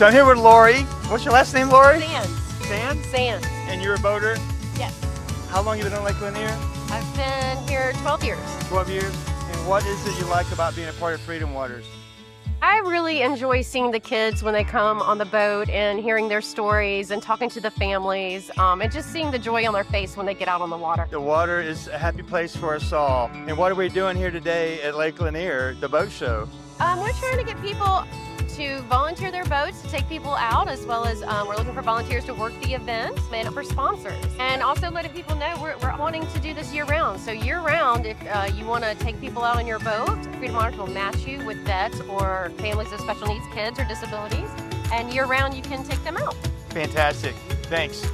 So I'm here with Lorri. What's your last name, Lorri? Sands. Sands? Sands. And you're a boater? Yes. How long have you been on Lake Lanier? I've been here 12 years. 12 years. And what is it you like about being a part of Freedom Waters? I really enjoy seeing the kids when they come on the boat and hearing their stories and talking to the families and just seeing the joy on their face when they get out on the water. The water is a happy place for us all. And what are we doing here today at Lake Lanier, the boat show? We're trying to get people to volunteer their boats to take people out, as well as we're looking for volunteers to work the event and for sponsors. And also letting people know we're wanting to do this year round. So year round, if you want to take people out on your boat, Freedom Waters will match you with vets or families with special needs, kids or disabilities. And year round, you can take them out. Fantastic. Thanks.